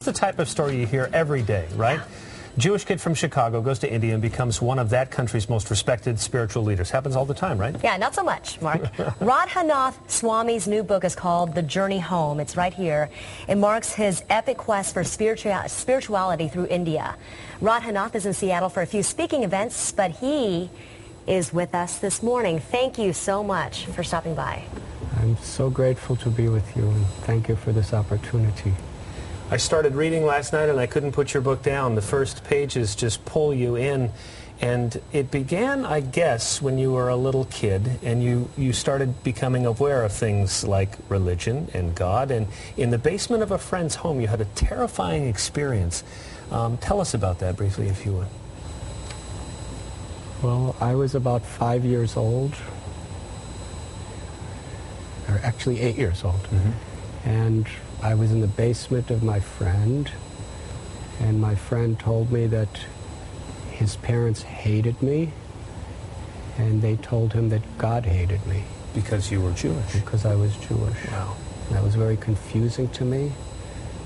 the type of story you hear every day, right? Jewish kid from Chicago goes to India and becomes one of that country's most respected spiritual leaders. Happens all the time, right? Yeah, not so much, Mark. Radhanath Swami's new book is called The Journey Home. It's right here. It marks his epic quest for spirituality through India. Radhanath is in Seattle for a few speaking events, but he is with us this morning. Thank you so much for stopping by. I'm so grateful to be with you, and thank you for this opportunity. I started reading last night and I couldn't put your book down. The first pages just pull you in. And it began, I guess, when you were a little kid and you started becoming aware of things like religion and God. And in the basement of a friend's home, you had a terrifying experience. Tell us about that briefly, if you would. Well, I was about 5 years old, or actually 8 years old. Mm-hmm. And I was in the basement of my friend, and my friend told me that his parents hated me, and they told him that God hated me. Because you were Jewish? Because I was Jewish. Wow. And that was very confusing to me,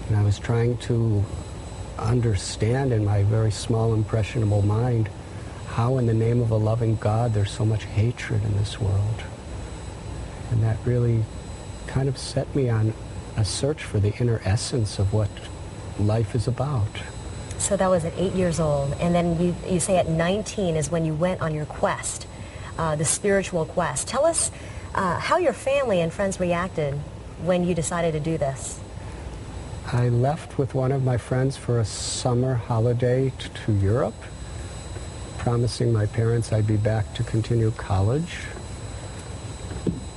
and I was trying to understand in my very small, impressionable mind how in the name of a loving God there's so much hatred in this world. And that really kind of set me on a search for the inner essence of what life is about. So that was at 8 years old, and then you say at 19 is when you went on your quest, the spiritual quest. Tell us how your family and friends reacted when you decided to do this. I left with one of my friends for a summer holiday to Europe, promising my parents I'd be back to continue college.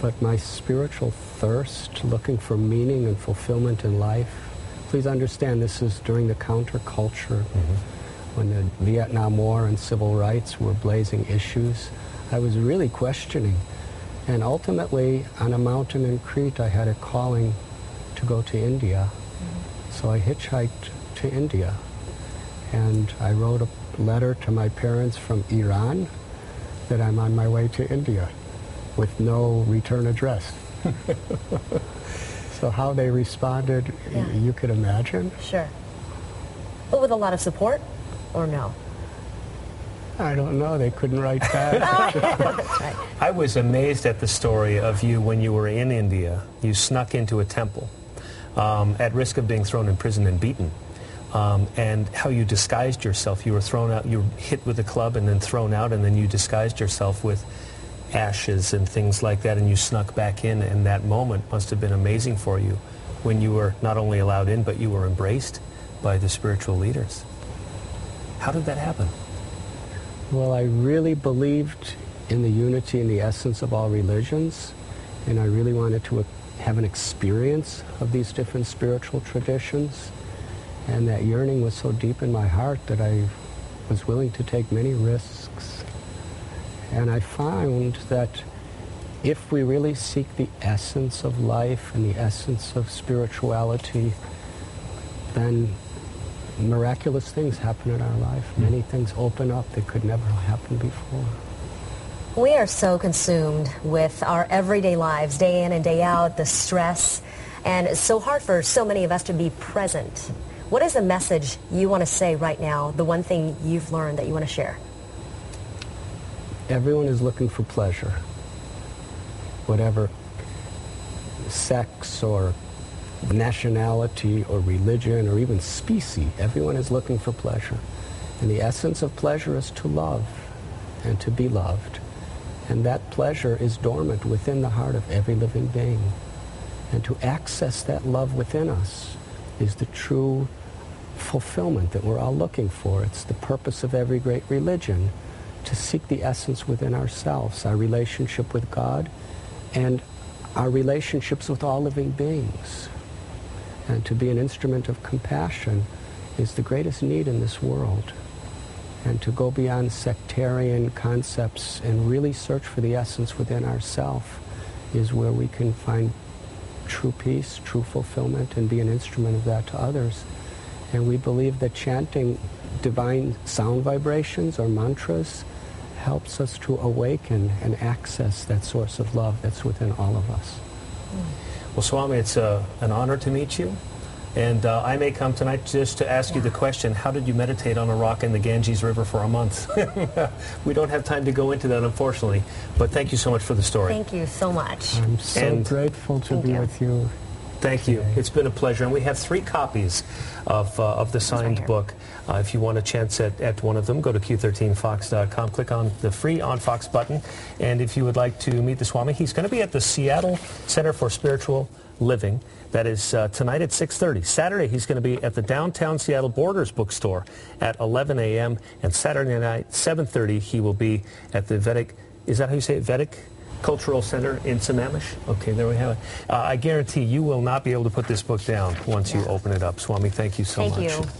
But my spiritual thirst, looking for meaning and fulfillment in life, please understand this is during the counterculture, when the Vietnam War and civil rights were blazing issues. I was really questioning. And ultimately, on a mountain in Crete, I had a calling to go to India. So I hitchhiked to India. And I wrote a letter to my parents from Iran that I'm on my way to India, with no return address. So how they responded, you could imagine. Sure. But with a lot of support, or no? I don't know. They couldn't write back. That's right. I was amazed at the story of you when you were in India. You snuck into a temple at risk of being thrown in prison and beaten. And how you disguised yourself. You were thrown out, you were hit with a club and then thrown out, and then you disguised yourself with ashes and things like that, and you snuck back in, and that moment must have been amazing for you when you were not only allowed in, but you were embraced by the spiritual leaders. How did that happen? Well, I really believed in the unity and the essence of all religions, and I really wanted to have an experience of these different spiritual traditions, and that yearning was so deep in my heart that I was willing to take many risks. And I found that if we really seek the essence of life and the essence of spirituality, then miraculous things happen in our life. Many things open up that could never happen before. We are so consumed with our everyday lives, day in and day out, the stress, and it's so hard for so many of us to be present. What is the message you want to say right now, the one thing you've learned that you want to share? Everyone is looking for pleasure, whatever sex or nationality or religion or even species. Everyone is looking for pleasure. And the essence of pleasure is to love and to be loved. And that pleasure is dormant within the heart of every living being. And to access that love within us is the true fulfillment that we're all looking for. It's the purpose of every great religion, to seek the essence within ourselves, our relationship with God, and our relationships with all living beings. And to be an instrument of compassion is the greatest need in this world. And to go beyond sectarian concepts and really search for the essence within ourselves is where we can find true peace, true fulfillment, and be an instrument of that to others. And we believe that chanting divine sound vibrations or mantras helps us to awaken and access that source of love that's within all of us. Well, Swami, it's an honor to meet you. And I may come tonight just to ask you the question, how did you meditate on a rock in the Ganges River for a month? We don't have time to go into that, unfortunately. But thank you so much for the story. Thank you so much. I'm so grateful to be with you. Thank you. It's been a pleasure. And we have 3 copies of the signed book. If you want a chance at one of them, go to Q13Fox.com. Click on the free On Fox button. And if you would like to meet the Swami, he's going to be at the Seattle Center for Spiritual Living. That is tonight at 6:30. Saturday, he's going to be at the downtown Seattle Borders bookstore at 11 a.m. And Saturday night, 7:30, he will be at the Vedic, is that how you say it, Vedic Cultural Center in Sammamish? Okay, there we have it. I guarantee you will not be able to put this book down once you open it up. Swami, thank you so much. Thank you.